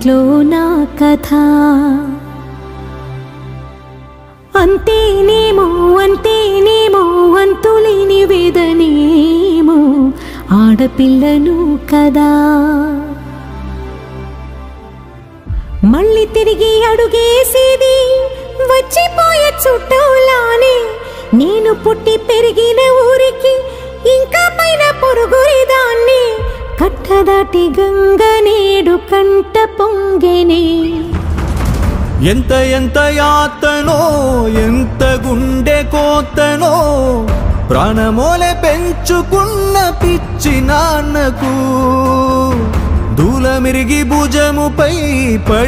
ఇంట్లో నా కథ అంతేనేమో అంతేనేమో అంతులేని వేదనేమో ఆడపిల్లను కదా మళ్ళీ తిరిగి అడుగేసేది వచ్చిపోయే చుట్టూలానే నేను పుట్టి పెరిగిన ఊరికి ఇంకా పైన పొరుగురిదాన్ని కట్టదాటి గంగ నేడు కంట పొంగెనే ఎంత ఎంత యాతనో ఎంత గుండె కోతనో ప్రాణమోలే పెంచుకున్న పిచ్చి నాన్నకు దూలమిరిగి భుజముపై పడి